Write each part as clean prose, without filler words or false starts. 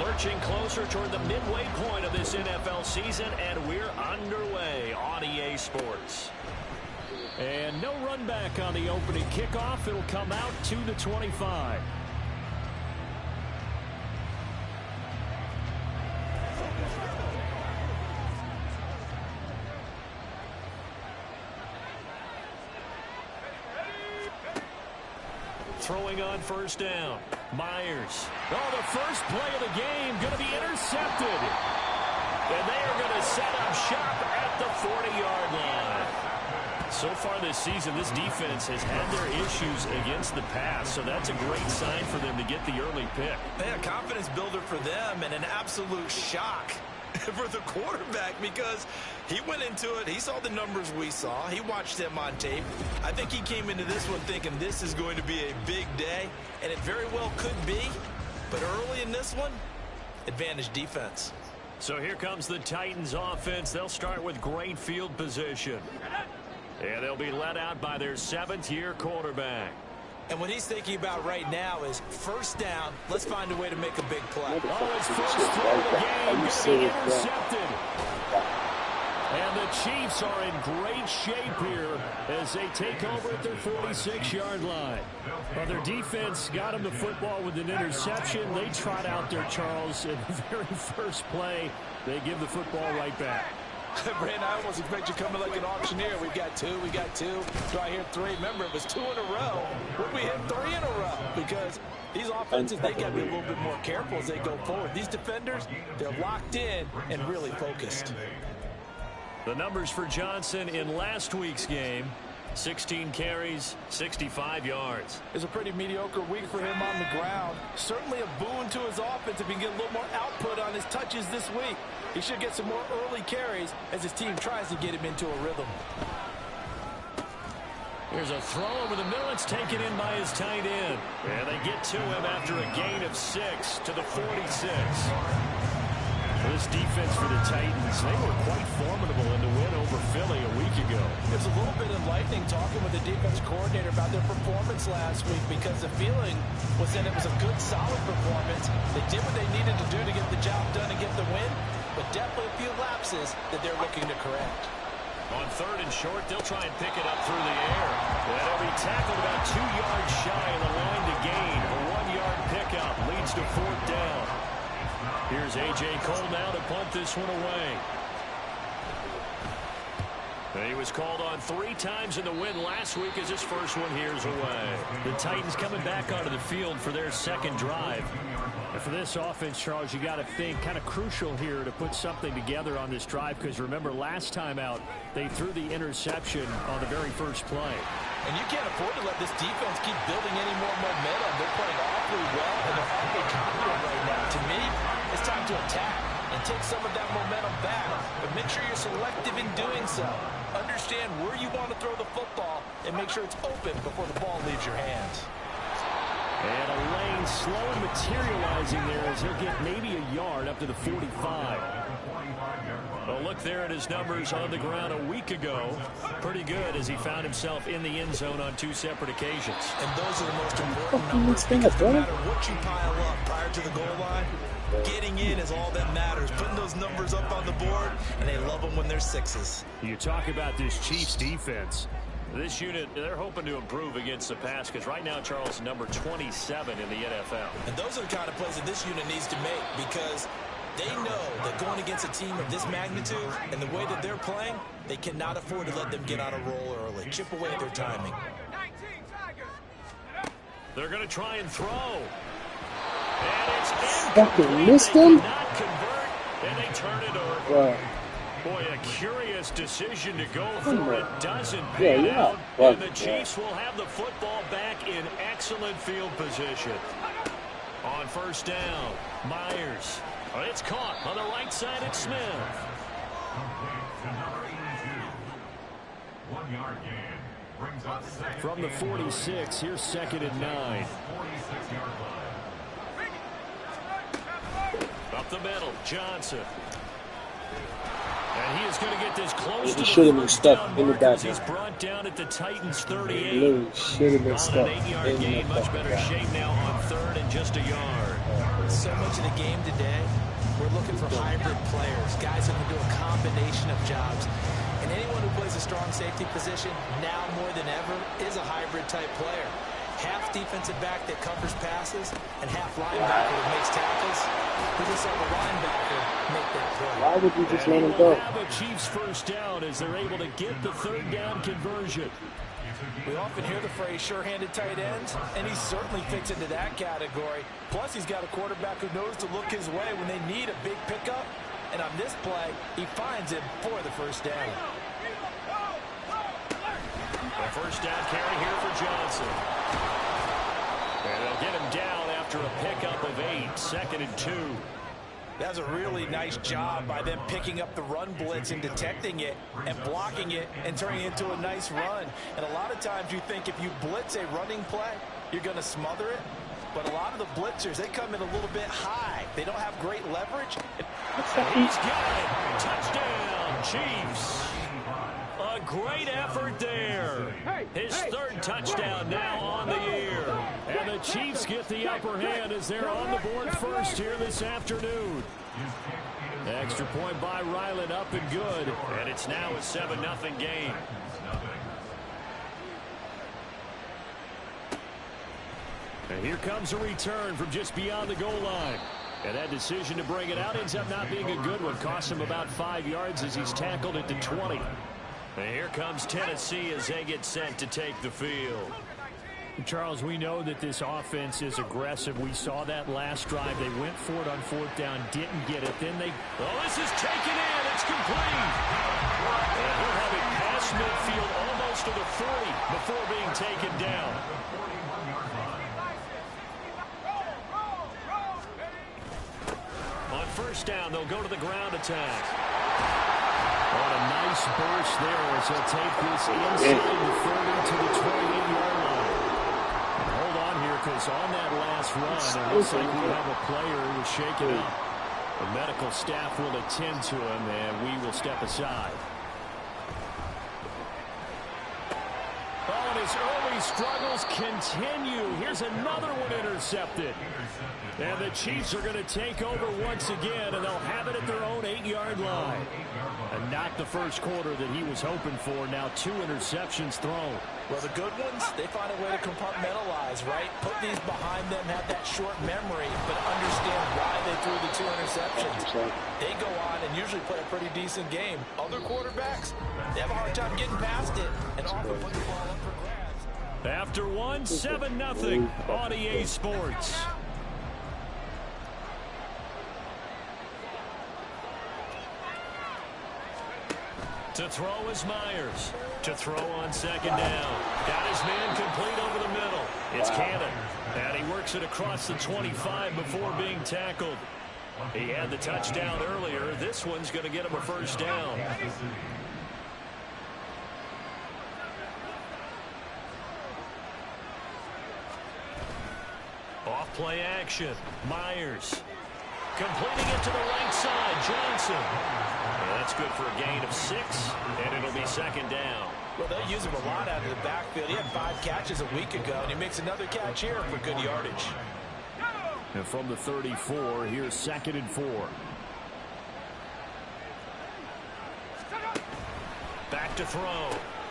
Lurching closer toward the midway point of this NFL season, and we're underway on EA Sports. And no run back on the opening kickoff. It'll come out to the 25. Throwing on first down. Myers. Oh, the first play of the game going to be intercepted. And they are going to set up shop at the 40-yard line. So far this season, this defense has had their issues against the pass, so that's a great sign for them to get the early pick. Yeah, confidence builder for them and an absolute shock for the quarterback because he went into it. He saw the numbers we saw. He watched them on tape. I think he came into this one thinking this is going to be a big day, and it very well could be. But early in this one, advantage defense. So here comes the Titans offense. They'll start with great field position. And they'll be led out by their 7th-year quarterback. And what he's thinking about right now is first down. Let's find a way to make a big play. Oh, his first throw of the game going to be intercepted. And the Chiefs are in great shape here as they take over at their 46-yard line. Well, their defense got them the football with an interception. They trot out there, Charles, in the very first play. They give the football right back. Brandon, I almost expect you coming like an auctioneer. We got two. Do I hear 3? Remember, it was 2 in a row. Would we hit 3 in a row? Because these offenses, they got to be a little bit more careful as they go forward. These defenders, they're locked in and really focused. The numbers for Johnson in last week's game: 16 carries, 65 yards. It's a pretty mediocre week for him on the ground. Certainly a boon to his offense if he can get a little more output on his touches this week. He should get some more early carries as his team tries to get him into a rhythm. Here's a throw over the middle. It's taken in by his tight end. And they get to him after a gain of 6 to the 46. This defense for the Titans, they were quite formidable in the win over Philly a week ago. It was a little bit enlightening talking with the defense coordinator about their performance last week because the feeling was that it was a good, solid performance. They did what they needed to do to get the job done and get the win, but definitely a few lapses that they're looking to correct. On 3rd and short, they'll try and pick it up through the air. And they'll be tackled about 2 yards shy of the line to gain. A 1-yard pickup leads to 4th down. Here's A.J. Cole now to punt this one away. He was called on 3 times in the win last week as his first one here's away. The Titans coming back onto the field for their second drive. And for this offense, Charles, you got to think kind of crucial here to put something together on this drive because remember last time out they threw the interception on the very first play. And you can't afford to let this defense keep building any more momentum. They're playing awfully well and they're awfully confident right now. To me, it's time to attack and take some of that momentum back. But make sure you're selective in doing so. Understand where you want to throw the football and make sure it's open before the ball leaves your hands. And a lane slow materializing there as he'll get maybe a yard up to the 45. Well, look there at his numbers on the ground a week ago. Pretty good as he found himself in the end zone on 2 separate occasions. And those are the most important numbers because no matter what you pile up prior to the goal line, getting in is all that matters. Putting those numbers up on the board, and they love them when they're 6s. You talk about this Chiefs defense. This unit, they're hoping to improve against the pass because right now, Charles, number 27 in the NFL. And those are the kind of plays that this unit needs to make because they know that going against a team of this magnitude and the way that they're playing, they cannot afford to let them get on a roll early. Chip away at their timing. They're going to try and throw. And it's fucking missed him. Not convert, and they turn it over. Wow. Boy, a curious decision to go for it. Doesn't pan out. And the Chiefs will have the football back in excellent field position. On first down, Myers. It's caught on the right side at Smith. From the 46, here's 2nd and 9. Up the middle, Johnson. And he is going to get this close to the should have been stuck in the back. He's brought down at the Titans 38. Should have been stuck on an 8-yard gain, much better shape now on third and just a yard. So much of the game today, we're looking for hybrid players, guys who can do a combination of jobs. And anyone who plays a strong safety position, now more than ever, is a hybrid-type player. Half defensive back that covers passes, and half linebacker that makes tackles. We just saw the linebacker make that play. Why would you just let him And go? we'll have a Chiefs first down as they're able to get the third down conversion. We often hear the phrase sure-handed tight ends, and he certainly fits into that category. Plus, he's got a quarterback who knows to look his way when they need a big pickup. And on this play, he finds him for the first down. A first down carry here for Johnson. And they'll get him down after a pickup of 8, 2nd and 2. That's a really nice job by them picking up the run blitz and detecting it and blocking it and turning it into a nice run. And a lot of times you think if you blitz a running play, you're going to smother it. But a lot of the blitzers, they come in a little bit high. They don't have great leverage. He's got it. Touchdown, Chiefs. A great effort there. His third touchdown now on the year. And the Chiefs get the upper hand as they're on the board first here this afternoon. Extra point by Ryland, up and good. And it's now a 7-0 game. And here comes a return from just beyond the goal line. And that decision to bring it out ends up not being a good one. Costs him about 5 yards as he's tackled it to 20. And here comes Tennessee as they get set to take the field. Charles, we know that this offense is aggressive. We saw that last drive. They went for it on 4th down, didn't get it. Then they... Oh, this is taken in. It's complete. And he'll have it past midfield almost to the 40 before being taken down. On first down, they'll go to the ground attack. What a nice burst there as they'll take this inside the 30 to the 28-yard line. And hold on here, because on that last run, it looks like we have a player who was shaken up. The medical staff will attend to him, and we will step aside. Oh, and his early struggles continue. Here's another one intercepted. And the Chiefs are going to take over once again, and they'll have it at their own 8-yard line. And not the first quarter that he was hoping for. Now 2 interceptions thrown. Well, the good ones, they find a way to compartmentalize, right? Put these behind them, have that short memory, but understand why they threw the 2 interceptions. They go on and usually play a pretty decent game. Other quarterbacks, they have a hard time getting past it and often put the ball up for grabs. After one, 7-0 on EA Sports. To throw is Myers. To throw on 2nd down. Got his man complete over the middle. It's Cannon. And he works it across the 25 before being tackled. He had the touchdown earlier. This one's going to get him a first down. Off play action. Myers. Completing it to the right side. Johnson. And that's good for a gain of 6, and it'll be 2nd down. Well, they'll use him a lot out of the backfield. He had 5 catches a week ago, and he makes another catch here for good yardage. And from the 34, here's 2nd and 4. Back to throw.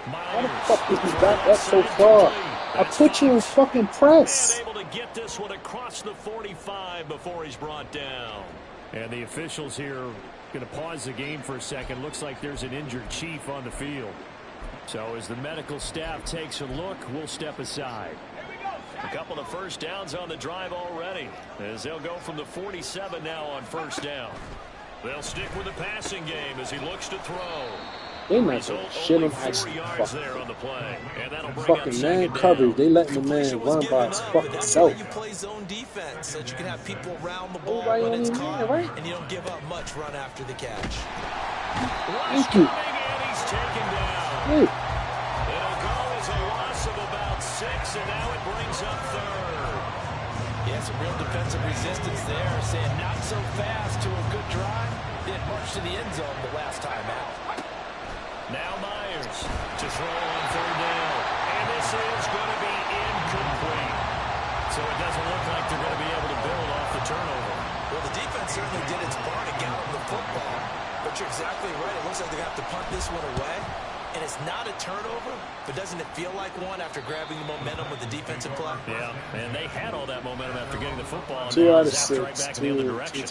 How the fuck did he back up so far? I put you in fucking press. And able to get this one across the 45 before he's brought down. And the officials here going to pause the game for a second. Looks like there's an injured Chief on the field. So as the medical staff takes a look, we'll step aside. A couple of first downs on the drive already, as they'll go from the 47 now on first down. They'll stick with the passing game as he looks to throw. They might have shit him as there on the play, and that'll bring fucking man coverage. They letting the man run by his fucking self. You play zone defense so that you can have people around the ball Everybody when it's on caught, man, right? and you don't give up much run after the catch. Thank you. And he's taken down. Hey. It'll go as a loss of about 6, and now it brings up 3rd. Yeah, some real defensive resistance there, saying not so fast to a good drive. Then march to the end zone the last time out. Now Myers to throw on 3rd down. And this is going to be incomplete. So it doesn't look like they're going to be able to build off the turnover. Well, the defense certainly did its part to get them the football. But you're exactly right. It looks like they're going to have to punt this one away. And it's not a turnover, but doesn't it feel like one after grabbing the momentum with the defensive play? Yeah, and they had all that momentum after getting the football. 2 out of 6. Right back in the other direction.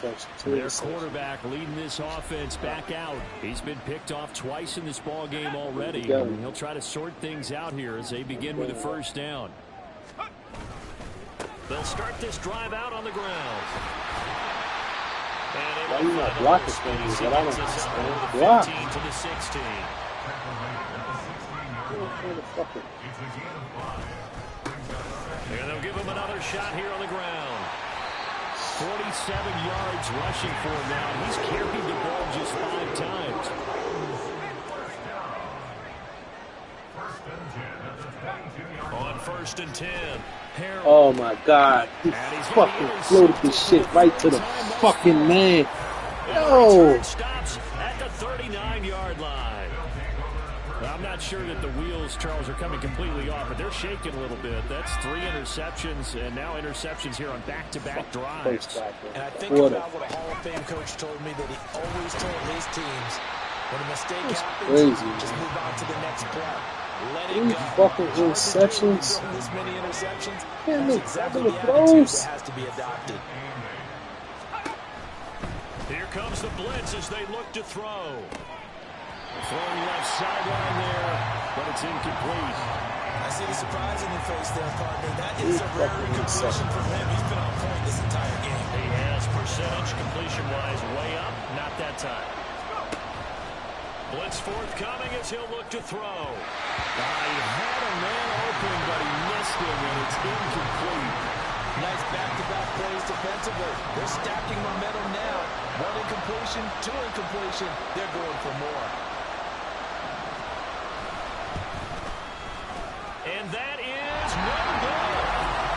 Their quarterback leading this offense back out. He's been picked off twice in this ball game already. He'll try to sort things out here as they begin with a first down. They'll start this drive out on the ground. Why are you not blocking things that I don't understand? Block. To the 16. And they'll give him another shot here on the ground. 47 yards rushing for him now. He's carried the ball just 5 times. On 1st and 10. Harold. Oh my God. He fucking floated this shit right to the fucking man. Yo. Stops at the 39-yard line. I'm not sure that the wheels, Charles, are coming completely off, but they're shaking a little bit. That's 3 interceptions, and now interceptions here on back-to-back drives. And I think about what a Hall of Fame coach told me, that he always told his teams, when a mistake happens, just move on to the next play. Let it go. Fucking interceptions. This many interceptions. Damn, that's exactly the attitude that has to be adopted. Here comes the blitz as they look to throw. Throwing left sideline there, but it's incomplete. I see the surprise in your face there, partner. That is a rare completion from him. He's been on point this entire game. He has percentage completion-wise way up. Not that time. Blitz forthcoming as he'll look to throw. He had a man open, but he missed him, and it's incomplete. Nice back-to-back plays defensively. They're stacking momentum now. 1 incompletion, 2 incompletion. They're going for more. And that is no good.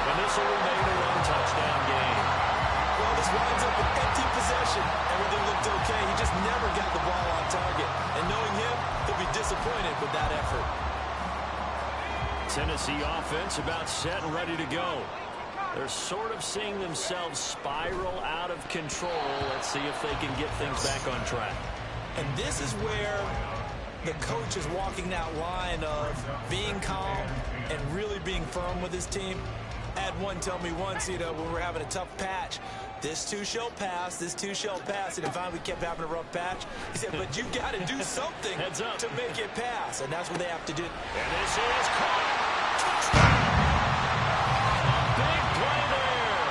And this will remain a 1-touchdown game. Well, this winds up an empty possession. Everything looked okay. He just never got the ball on target. And knowing him, he'll be disappointed with that effort. Tennessee offense about set and ready to go. They're sort of seeing themselves spiral out of control. Let's see if they can get things back on track. And this is where the coach is walking that line of being calm and really being firm with his team. I had one tell me once, when we're having a tough patch, this too shall pass, this too shall pass. And if we kept having a rough patch, he said, but you got to do something to make it pass. And that's what they have to do. And this is caught. Touchdown! Big play there.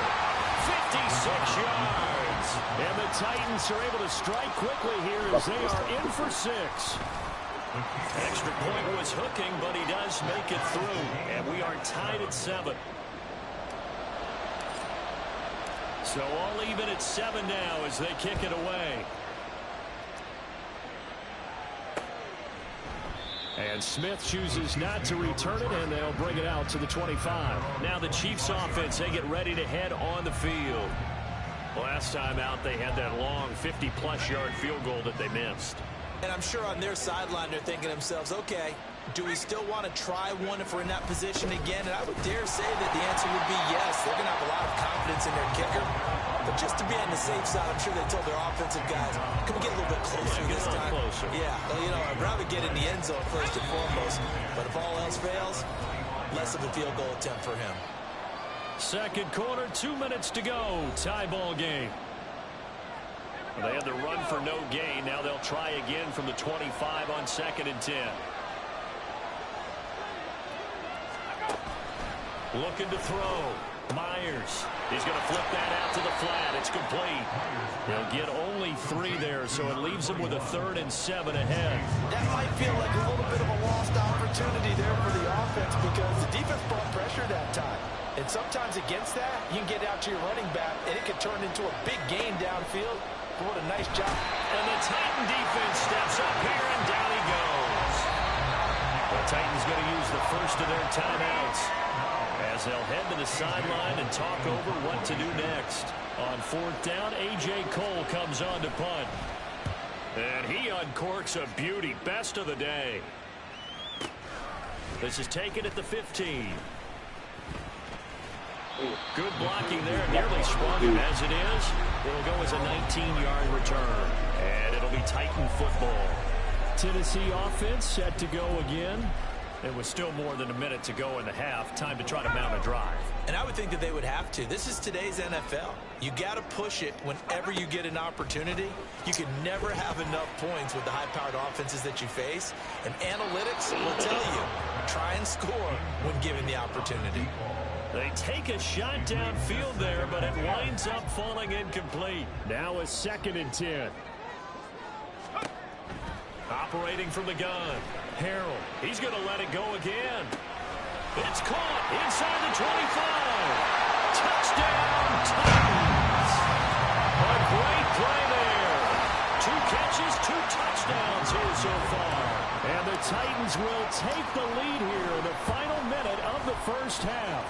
56 yards. And the Titans are able to strike quickly here as they are in for 6. Extra point was hooking, but he does make it through. And we are tied at 7. So all even at 7 now as they kick it away. And Smith chooses not to return it, and they'll bring it out to the 25. Now the Chiefs offense, they get ready to head on the field. Last time out, they had that long 50-plus yard field goal that they missed. And I'm sure on their sideline they're thinking to themselves, okay, do we still want to try one if we're in that position again? And I would dare say that the answer would be yes. They're going to have a lot of confidence in their kicker. But just to be on the safe side, I'm sure they told their offensive guys, can we get a little bit closer this time? Closer. Yeah, well, I'd rather get in the end zone first and foremost. But if all else fails, less of a field goal attempt for him. Second quarter, 2 minutes to go. Tie ball game. They had the run for no gain. Now they'll try again from the 25 on 2nd and 10. Looking to throw. Myers. He's going to flip that out to the flat. It's complete. They'll get only 3 there, so it leaves them with a 3rd and 7 ahead. That might feel like a little bit of a lost opportunity there for the offense because the defense brought pressure that time. And sometimes against that, you can get out to your running back, and it could turn into a big gain downfield. But what a nice job. And the Titan defense steps up here, and down he goes. The Titans going to use the first of their timeouts as they'll head to the sideline and talk over what to do next. On 4th down, A.J. Cole comes on to punt. And he uncorks a beauty. Best of the day. This is taken at the 15. Good blocking there. Nearly swung him as it is. It'll go as a 19-yard return. And it'll be Titan football. Tennessee offense set to go again. It was still more than a minute to go in the half. Time to try to mount a drive. And I would think that they would have to. This is today's NFL. You got to push it whenever you get an opportunity. You can never have enough points with the high-powered offenses that you face. And analytics will tell you, try and score when given the opportunity. They take a shot downfield there, but it winds up falling incomplete. Now a 2nd and 10. Operating from the gun. Harrell, he's going to let it go again. It's caught inside the 25. Touchdown, Titans. A great play there. 2 catches, 2 touchdowns here so far. And the Titans will take the lead here in the final minute of the first half.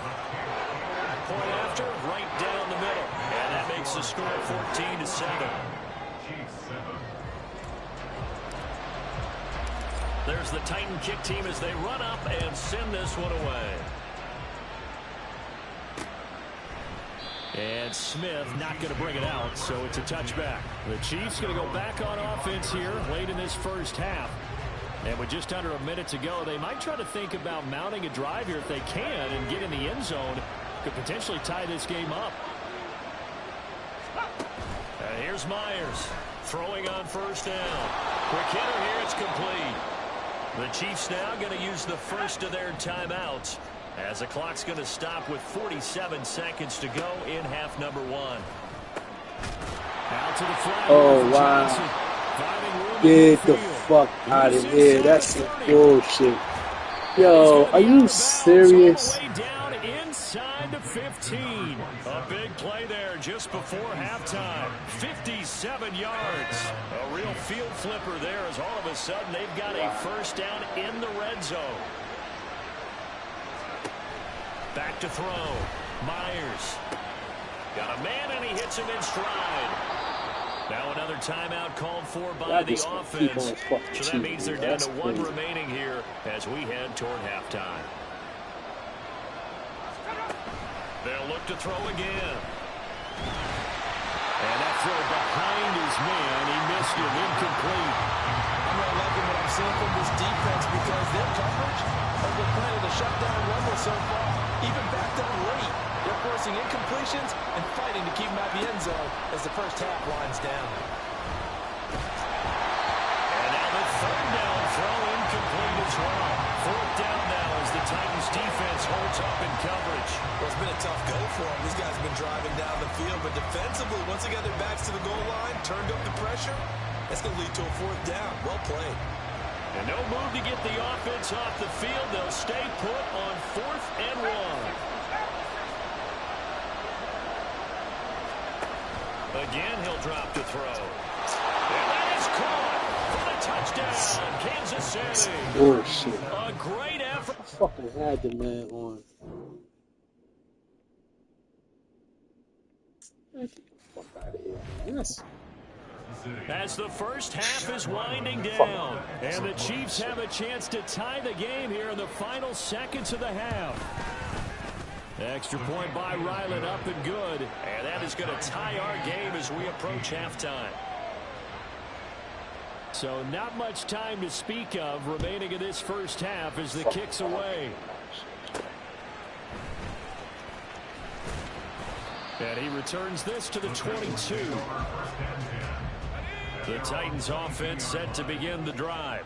Point after, right down the middle. And that makes the score 14-7. There's the Titan kick team as they run up and send this one away. And Smith not going to bring it out, so it's a touchback. The Chiefs going to go back on offense here late in this first half. And with just under a minute to go, they might try to think about mounting a drive here if they can and get in the end zone. Could potentially tie this game up. And here's Myers throwing on first down. Quick hitter here, it's complete. The Chiefs now going to use the first of their timeouts as the clock's going to stop with 47 seconds to go in half number 1. Out to the flag. Oh, wow. Get the fuck out of here. That's some bullshit. Yo, are you serious? Inside the 15. A big play there just before halftime. 57 yards. A real field flipper there as all of a sudden they've got a first down in the red zone. Back to throw. Myers. Got a man and he hits him in stride. Now another timeout called for by the offense. So that means they're down to 1 remaining here as we head toward halftime. They'll look to throw again. And that throw behind his man. He missed him. Incomplete. I'm really liking what I'm seeing from this defense because their coverage has been playing the shutdown rumble so far. Even backed up late. They're forcing incompletions and fighting to keep them out the end zone as the first half winds down. And now the 3rd down throw incomplete as well. 4th down now as the Titans defense holds up in coverage. Well, it's been a tough go for them. These guys have been driving down the field, but defensively, once they got their backs to the goal line, turned up the pressure, that's going to lead to a 4th down. Well played. And no move to get the offense off the field. They'll stay put on 4th and 1. Again, he'll drop to throw. And that is caught for the touchdown, Kansas City. Bullshit. A great effort. I fucking had the man on. Get the fuck out of here. Yes. As the first half is winding down, and the Chiefs have a chance to tie the game here in the final seconds of the half. Extra point by Ryland up and good, and that is going to tie our game as we approach halftime. So not much time to speak of remaining in this first half as the kick's away. And he returns this to the 22. The Titans offense set to begin the drive.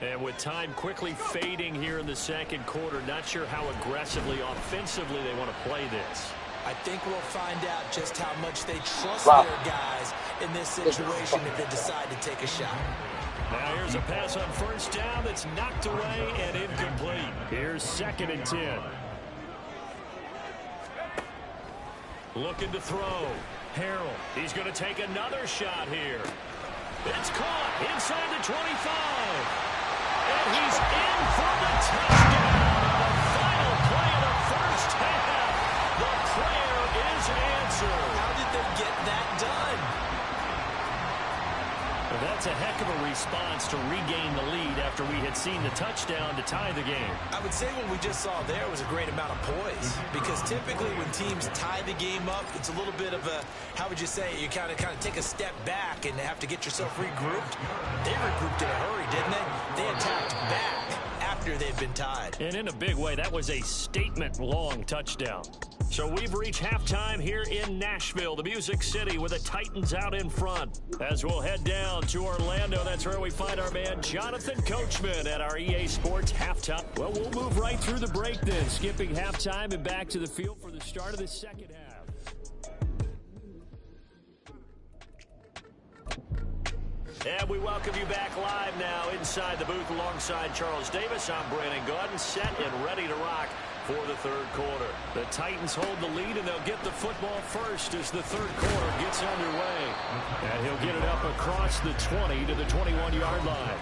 And with time quickly fading here in the 2nd quarter, not sure how aggressively, offensively they want to play this. I think we'll find out just how much they trust their guys in this situation if they decide to take a shot. Now here's a pass on first down that's knocked away and incomplete. Here's 2nd and 10. Looking to throw. Harrell, he's going to take another shot here. It's caught inside the 25. And he's in for the touchdown on the final play of the first half. The prayer is answered. How did they get that done? That's that's a heck of a response to regain the lead after we had seen the touchdown to tie the game. I would say what we just saw there was a great amount of poise, because typically when teams tie the game up, it's a little bit of a, how would you say, you kind of take a step back and have to get yourself regrouped. They regrouped in a hurry, didn't they? They attacked back after they'd been tied. And in a big way, that was a statement-long touchdown. So we've reached halftime here in Nashville, the Music City, with the Titans out in front. As we'll head down to Orlando, that's where we find our man Jonathan Coachman at our EA Sports halftime. Well, we'll move right through the break then, skipping halftime and back to the field for the start of the second half. And we welcome you back live now inside the booth alongside Charles Davis. I'm Brandon Gaudin, set and ready to rock for the third quarter. The Titans hold the lead, and they'll get the football first as the third quarter gets underway. And he'll get it up across the 20 to the 21-yard line.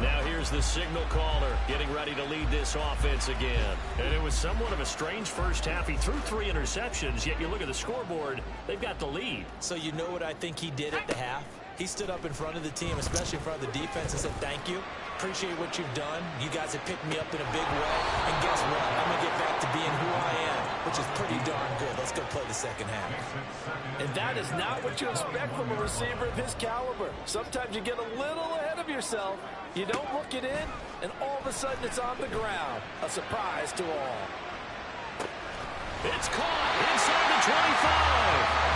Now here's the signal caller getting ready to lead this offense again. And it was somewhat of a strange first half. He threw 3 interceptions, yet you look at the scoreboard, they've got the lead. So you know what I think he did at the half? He stood up in front of the team, especially in front of the defense, and said, thank you. Appreciate what you've done. You guys have picked me up in a big way. And guess what? I'm going to get back to being who I am, which is pretty darn good. Let's go play the second half. And that is not what you expect from a receiver of his caliber. Sometimes you get a little ahead of yourself. You don't look it in, and all of a sudden it's on the ground. A surprise to all. It's caught inside the 25.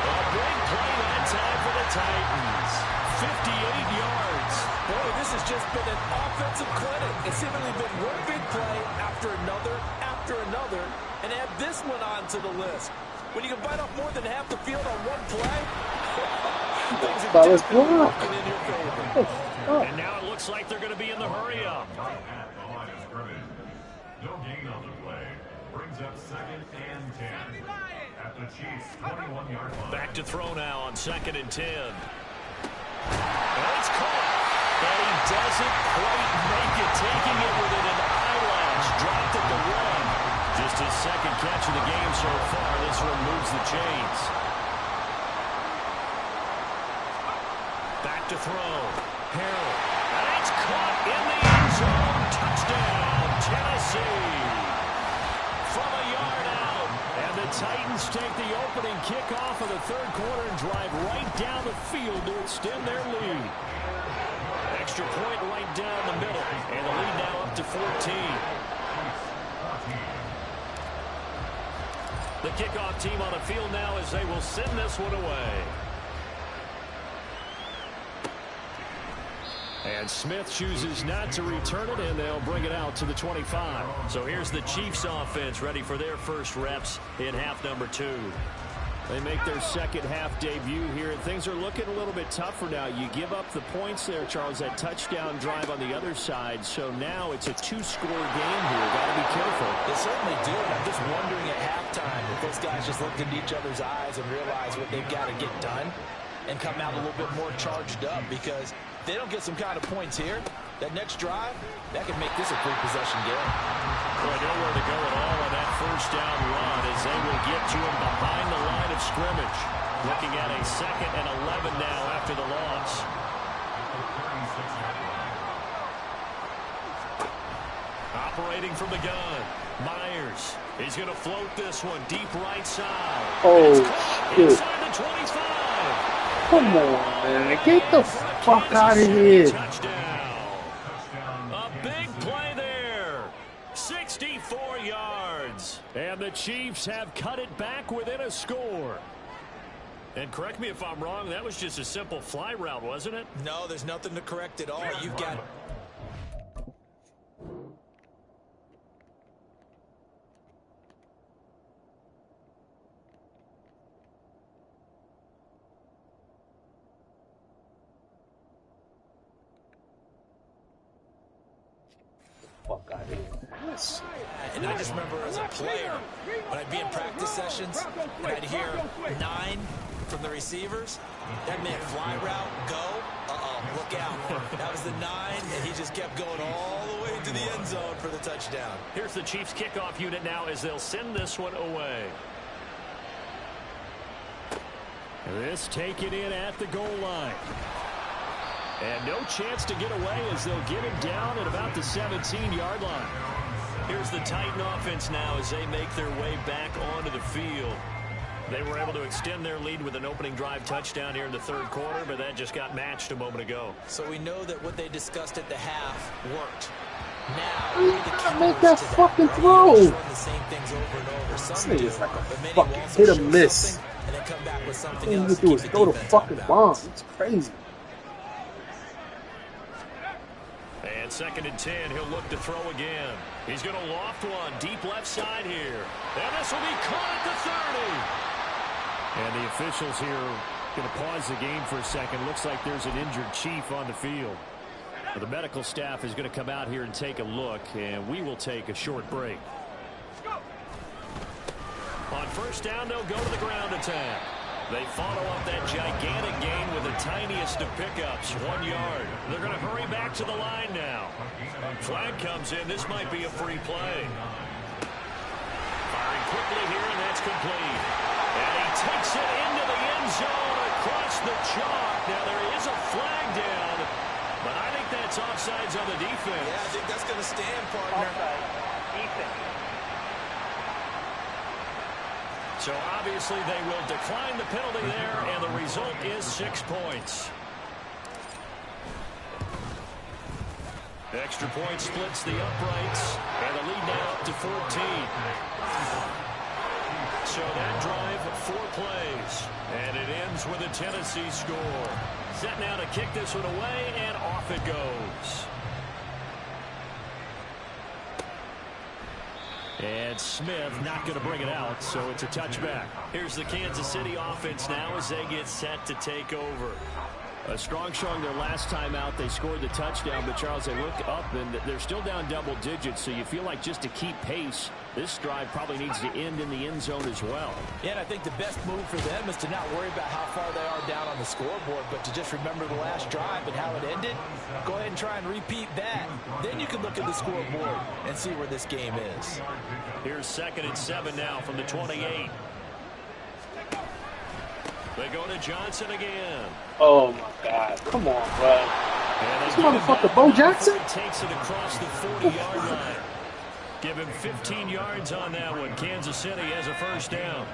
A big play that time for the Titans. 58 yards. Boy, this has just been an offensive clinic. It's seemingly been one big play after another, and add this one on to the list. When you can bite off more than half the field on one play, things are definitely working in your favor. And now it looks like they're going to be in the hurry-up. No gain on the play. Brings up 2nd and 10. At the Chiefs' 21-yard line. Back to throw now on 2nd and 10. And it's caught. But he doesn't quite make it, taking it within an eyelash. Dropped at the 1. Just his second catch of the game so far. This one moves the chains. Back to throw. Harrell. And it's caught in the end zone. Touchdown, Tennessee. From a yard out. And the Titans take the opening kickoff of the third quarter and drive right down the field to extend their lead. Extra point right down the middle. And the lead now up to 14. The kickoff team on the field now as they will send this one away. And Smith chooses not to return it, and they'll bring it out to the 25. So here's the Chiefs offense ready for their first reps in half number 2. They make their second half debut here, and things are looking a little bit tougher now. You give up the points there, Charles, that touchdown drive on the other side. So now it's a 2-score game here. Got to be careful. They certainly do, and I'm just wondering at halftime if those guys just looked into each other's eyes and realize what they've got to get done and come out a little bit more charged up, because if they don't get some kind of points here, that next drive, that could make this a 3-possession game. Boy, nowhere to go at all on that first down run as they will get to him behind the line of scrimmage. Looking at a 2nd and 11 now after the loss. Operating from the gun. Myers. He's going to float this one deep right side. Oh, shit. Inside the 25. Come on, man. Get the fuck out of here. Touchdown. A big play there. 64 yards. And the Chiefs have cut it back within a score. And correct me if I'm wrong, that was just a simple fly route, wasn't it? No, there's nothing to correct at all. You've got... Fuck out of here. And I just remember as a player, when I'd be in practice sessions, and I'd hear 9 from the receivers, that meant fly route, go, look out. That was the 9, and he just kept going all the way to the end zone for the touchdown. Here's the Chiefs kickoff unit now as they'll send this one away. This taken in at the goal line. And no chance to get away as they'll get him down at about the 17-yard line. Here's the Titan offense now as they make their way back onto the field. They were able to extend their lead with an opening drive touchdown here in the third quarter, but that just got matched a moment ago. So we know that what they discussed at the half worked. Now, you gotta make that fucking throw. This thing is like a fucking hit or miss. All you do is throw the fucking bomb. It's crazy. And 2nd and 10, he'll look to throw again. He's going to loft one deep left side here. And this will be caught at the 30. And the officials here going to pause the game for a second. Looks like there's an injured Chief on the field. The medical staff is going to come out here and take a look, and we will take a short break. On first down, they'll go to the ground attack. They follow up that gigantic gain with the tiniest of pickups, 1 yard. They're going to hurry back to the line now. Flag comes in. This might be a free play. Firing quickly here, and that's complete. And he takes it into the end zone across the chalk. Now there is a flag down, but I think that's offsides on the defense. Yeah, I think that's going to stand, partner. Defense. So obviously they will decline the penalty there, and the result is 6 points. Extra point splits the uprights, and the lead now up to 14. So that drive, 4 plays, and it ends with a Tennessee score. Set now to kick this one away, and off it goes. And Smith not going to bring it out, so it's a touchback. Here's the Kansas City offense now as they get set to take over. A strong showing their last time out. They scored the touchdown, but Charles, they look up and they're still down double digits, so you feel like just to keep pace, this drive probably needs to end in the end zone as well. Yeah, and I think the best move for them is to not worry about how far they are down on the scoreboard, but to just remember the last drive and how it ended. Go ahead and try and repeat that. Then you can look at the scoreboard and see where this game is. Here's 2nd and 7 now from the 28. They go to Johnson again. Oh my God! Come on, bro. This motherfucker, Bo Jackson. Takes it across the 40-yard line. Give him 15 yards on that one. Kansas City has a first down.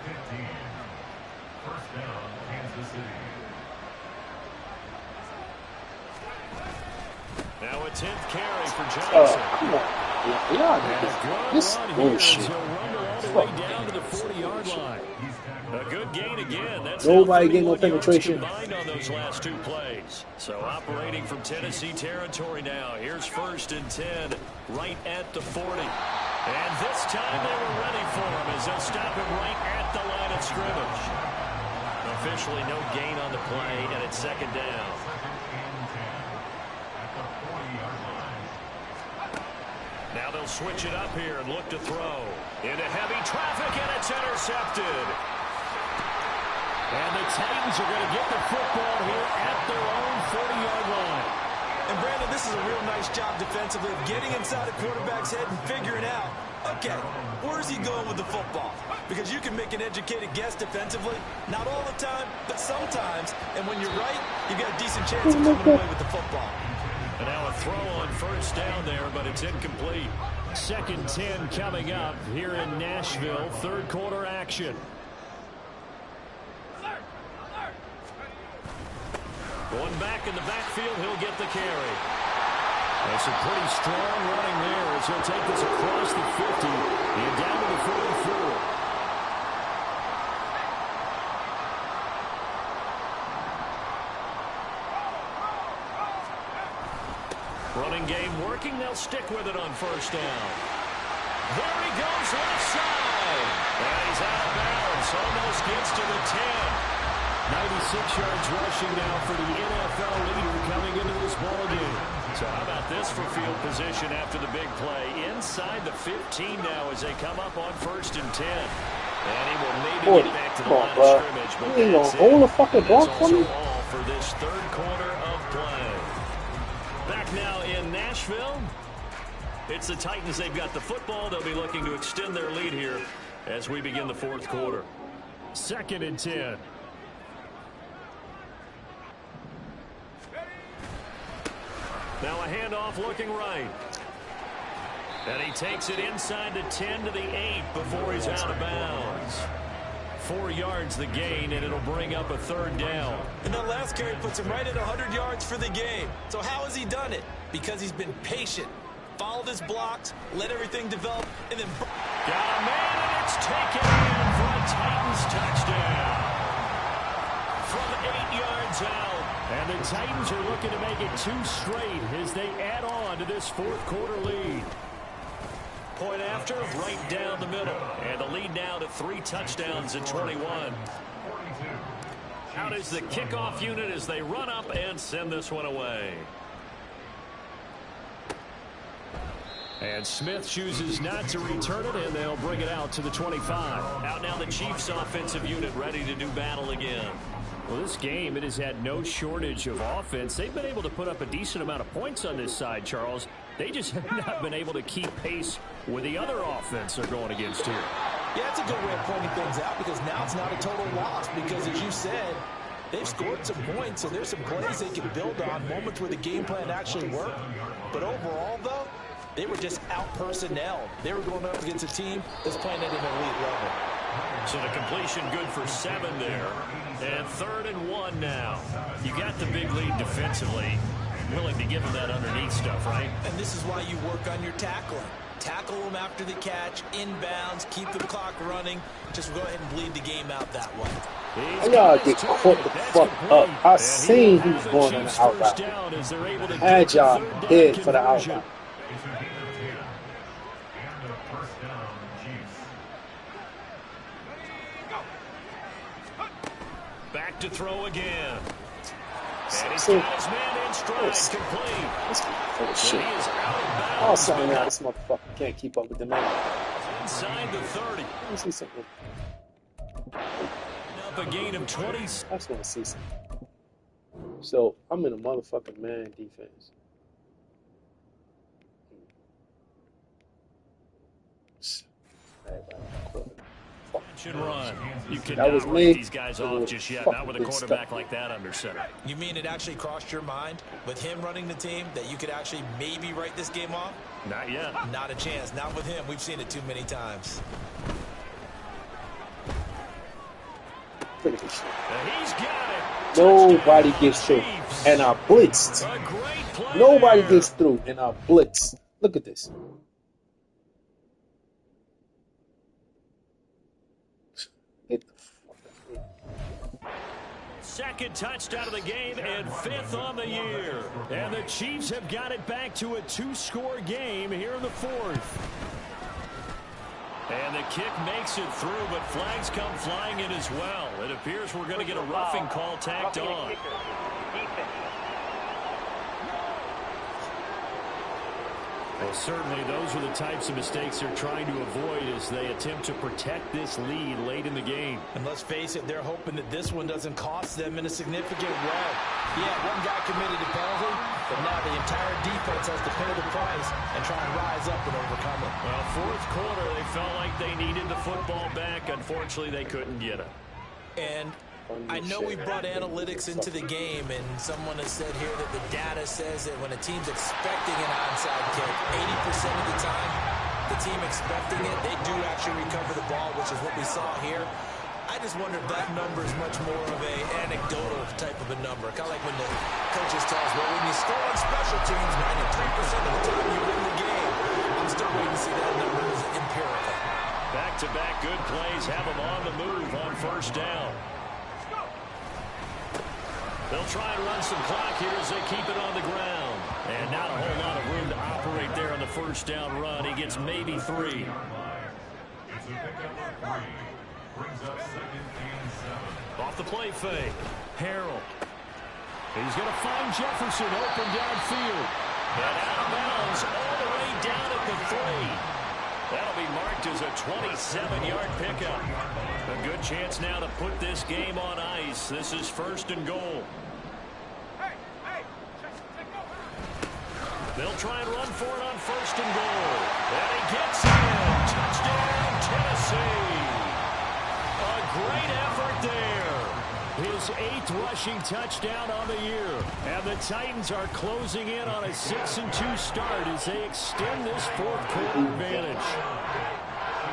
First down, Kansas City. Now a 10th carry for Johnson. Come on. Yeah, this bullshit. He'll run all the way down to the 40-yard line. A good gain again. That's nobody getting no penetration. Combined on those last 2 plays. So operating from Tennessee territory now. Here's 1st and 10 right at the 40. And this time they were ready for him as they'll stop him right at the line of scrimmage. Officially no gain on the play, and it's 2nd down. Now they'll switch it up here and look to throw. Into heavy traffic, and it's intercepted. And the Titans are going to get the football here at their own 40-yard line. And Brandon, this is a real nice job defensively of getting inside a quarterback's head and figuring out, okay, where's he going with the football? Because you can make an educated guess defensively, not all the time, but sometimes. And when you're right, you've got a decent chance of coming away with the football. And now a throw on first down there, but it's incomplete. 2nd 10 coming up here in Nashville. 3rd quarter action. Going back in the backfield, he'll get the carry. That's a pretty strong running there as he'll take this across the 50 and down to the 44. Running game working. They'll stick with it on first down. There he goes left side. And he's out of bounds. Almost gets to the 10. 96 yards rushing now for the NFL leader coming into this ballgame. So how about this for field position after the big play? Inside the 15 now as they come up on 1st and 10. And he will maybe get back to the line of scrimmage. But you ain't gonna hold a fucking block for me? All for this 3rd quarter of play. Back now in Nashville. It's the Titans. They've got the football. They'll be looking to extend their lead here as we begin the 4th quarter. 2nd and 10. Now a handoff looking right. And he takes it inside the 10 to the 8 before he's out of bounds. 4 yards the gain, and it'll bring up a 3rd down. And the last carry puts him right at 100 yards for the game. So how has he done it? Because he's been patient, followed his blocks, let everything develop, and then... Got a man, and it's taken in for a Titans touchdown. From 8 yards out. And the Titans are looking to make it 2 straight as they add on to this 4th quarter lead. Point after, right down the middle. And the lead now to 3 touchdowns at 21. Out is the kickoff unit as they run up and send this one away. And Smith chooses not to return it, and they'll bring it out to the 25. Out now the Chiefs offensive unit ready to do battle again. Well, this game, it has had no shortage of offense. They've been able to put up a decent amount of points on this side, Charles. They just have not been able to keep pace with the other offense they're going against here. Yeah, that's a good way of pointing things out because now it's not a total loss because, as you said, they've scored some points, and there's some plays they can build on, moments where the game plan actually worked. But overall, though, they were just out-personnel. They were going up against a team that's playing at an elite level. So the completion good for 7 there. And 3rd and 1 now. You got the big lead defensively. Willing to give them that underneath stuff, right? And this is why you work on your tackling. Tackle them after the catch, inbounds, keep the clock running. Just go ahead and bleed the game out that way. I gotta get caught the fuck up. I seen he was going on the out route. Had y'all dead for the out route. Back to throw again. And he's got his man in stride, complete. Shit. Oh, sorry, now this motherfucker can't keep up with the man. Inside the 30. Let me see something. Up a gain of 20. I just want to see something. So, I'm in a motherfucking man defense. Run. You That cannot was write me. these guys off just yet, not with a quarterback like that under center. You mean it actually crossed your mind with him running the team that you could actually maybe write this game off? Not yet. Not a chance. Not with him. We've seen it too many times. Pretty good shit. He's got it. Nobody gets through. And I blitzed. Nobody gets through. And I blitzed. Look at this. Get the fuck out. Second touchdown of the game and 5th on the year. And the Chiefs have got it back to a 2-score game here in the 4th. And the kick makes it through, but flags come flying in as well. It appears we're going to get a roughing call tacked on. Well, certainly those are the types of mistakes they're trying to avoid as they attempt to protect this lead late in the game. And let's face it, they're hoping that this one doesn't cost them in a significant way. Yeah, one guy committed a penalty, but now the entire defense has to pay the price and try and rise up and overcome it. Well, 4th quarter, they felt like they needed the football back. Unfortunately, they couldn't get it. And I know we brought analytics into the game, and someone has said here that the data says that when a team's expecting an onside kick, 80% of the time, the team expecting it, they do actually recover the ball, which is what we saw here. I just wonder if that number is much more of a anecdotal type of a number. Kind of like when the coaches tell us, well, when you score on special teams, 93% of the time you win the game. I'm still waiting to see that number is empirical. Back-to-back good plays have them on the move on 1st down. They'll try and run some clock here as they keep it on the ground. And not a whole lot of room to operate there on the 1st down run. He gets maybe 3. It's a pickup of 3. Brings up 2nd and 7. Off the play fake. Harold. He's going to find Jefferson open downfield. And out of bounds all the way down at the 3. That'll be marked as a 27-yard pickup. A good chance now to put this game on ice. This is 1st and goal. They'll try and run for it on 1st and goal. And he gets in. Touchdown, Tennessee. A great effort there. his 8th rushing touchdown on the year. And the Titans are closing in on a 6-2 start as they extend this fourth quarter advantage.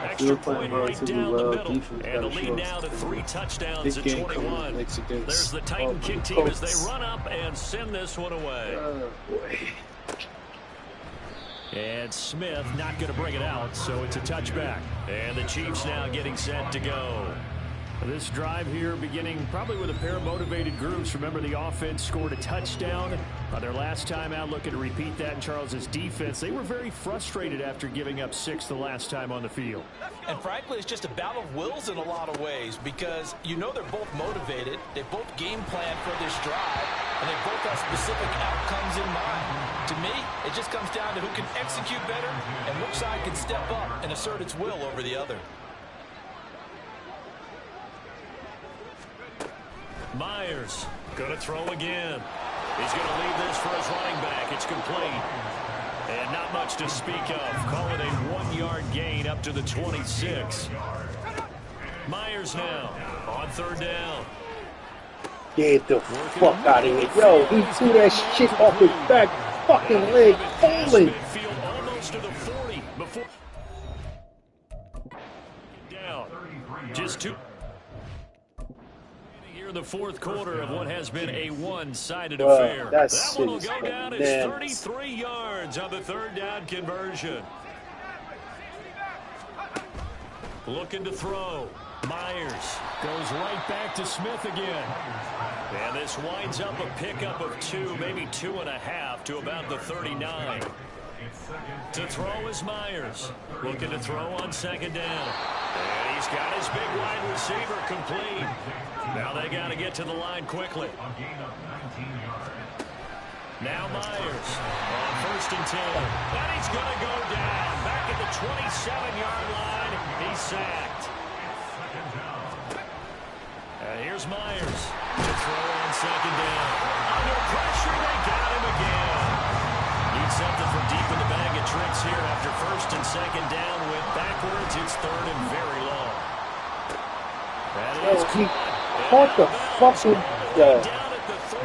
Extra point right down the middle, and the lead now to 3 touchdowns at 21. There's the Titan kick team as they run up and send this one away. And Smith not going to bring it out, so it's a touchback. And the Chiefs now getting set to go. This drive here beginning probably with a pair of motivated groups. Remember, the offense scored a touchdown on their last time out, looking to repeat that in Charles's defense. They were very frustrated after giving up 6 the last time on the field. And frankly, it's just a battle of wills in a lot of ways because you know they're both motivated. They both game plan for this drive, and they both have specific outcomes in mind. To me, it just comes down to who can execute better and which side can step up and assert its will over the other. Myers going to throw again. He's going to leave this for his running back. It's complete. And not much to speak of. Call it a 1-yard gain up to the 26. Myers now on 3rd down. Get the fuck out of here. Yo, he threw that shit off his back fucking leg. Holy. Almost to the 40 before. Down. Just 2. Here in the fourth quarter of what has been a one-sided affair. That one will go down as 33 yards on the 3rd down conversion. Looking to throw. Myers goes right back to Smith again. And this winds up a pickup of 2, maybe 2.5 to about the 39. To throw is Myers. Looking to throw on 2nd down. And he's got his big wide receiver complete. Now they got to get to the line quickly. Now Myers on 1st and 10. And he's going to go down. Back at the 27-yard line. He's sacked. And here's Myers to throw on 2nd down. Under pressure, they got him again. Needs something from deep in the bag of tricks here after 1st and 2nd down. Went backwards. It's 3rd and very long. That is caught the fucking down at the 3.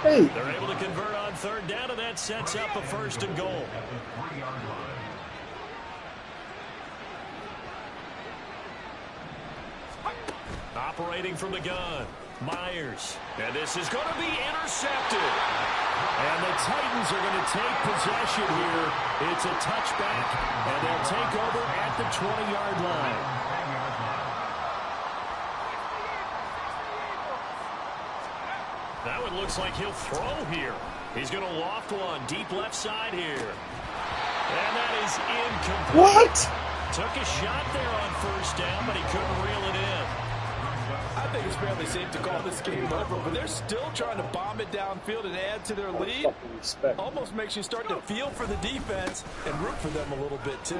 Hey. They're able to convert on 3rd down, and that sets up a 1st and goal. Operating from the gun, Myers. And this is going to be intercepted. And the Titans are going to take possession here. It's a touchback, and they'll take over at the 20-yard line. That one looks like he'll throw here. He's going to loft one deep left side here. And that is incomplete. What? Took a shot there on 1st down, but he couldn't reel it in. I think it's fairly safe to call this game over, but they're still trying to bomb it downfield and add to their lead. Almost makes you start to feel for the defense and root for them a little bit, too.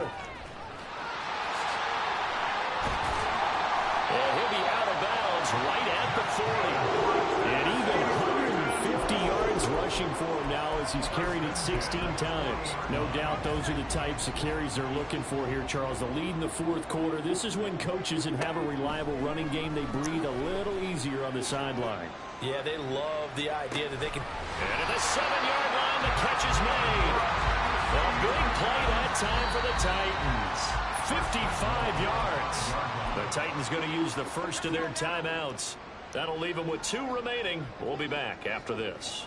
And he'll be out of bounds right at the 40. And even 150 yards rushing for him now as he's carried it 16 times. No doubt those are the types of carries they're looking for here, Charles. The lead in the fourth quarter. This is when coaches that have a reliable running game, they breathe a little easier on the sideline. Yeah, they love the idea that they can. And at the 7-yard line, the catch is made. A big play that time for the Titans. 55 yards. The Titans going to use the first of their timeouts. That'll leave them with 2 remaining. We'll be back after this.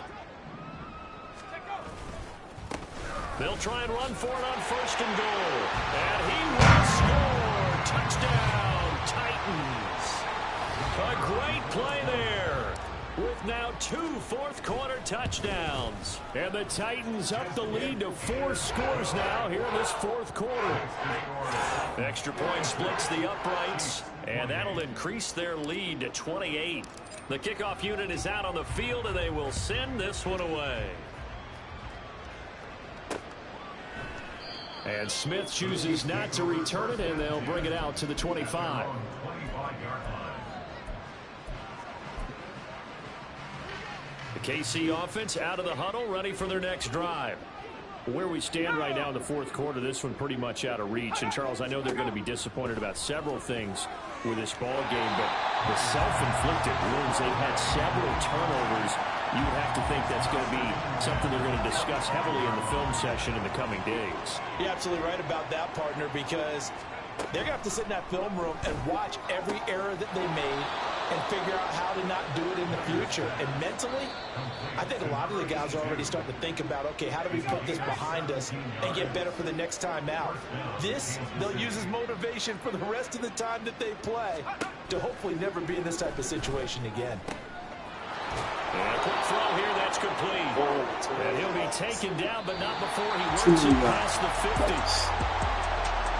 They'll try and run for it on 1st and goal. And he will score. Touchdown, Titans. A great play there. With now 2 fourth-quarter touchdowns. And the Titans up the lead to 4 scores now here in this fourth quarter. Extra point splits the uprights, and that'll increase their lead to 28. The kickoff unit is out on the field, and they will send this one away. And Smith chooses not to return it, and they'll bring it out to the 25. The KC offense out of the huddle, ready for their next drive. Where we stand right now in the fourth quarter, this one pretty much out of reach. And, Charles, I know they're going to be disappointed about several things with this ball game, but The self-inflicted wounds, they've had several turnovers. You would have to think that's going to be something they're going to discuss heavily in the film session in the coming days. You're absolutely right about that, partner, because they're going to have to sit in that film room and watch every error that they made and figure out how to not do it in the future. And mentally, I think a lot of the guys are already starting to think about, okay, how do we put this behind us and get better for the next time out? This, they'll use as motivation for the rest of the time that they play to hopefully never be in this type of situation again. And a quick throw here, that's complete. And he'll be taken down, but not before he works it past the 50s.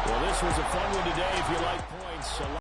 Well, this was a fun one today if you like points.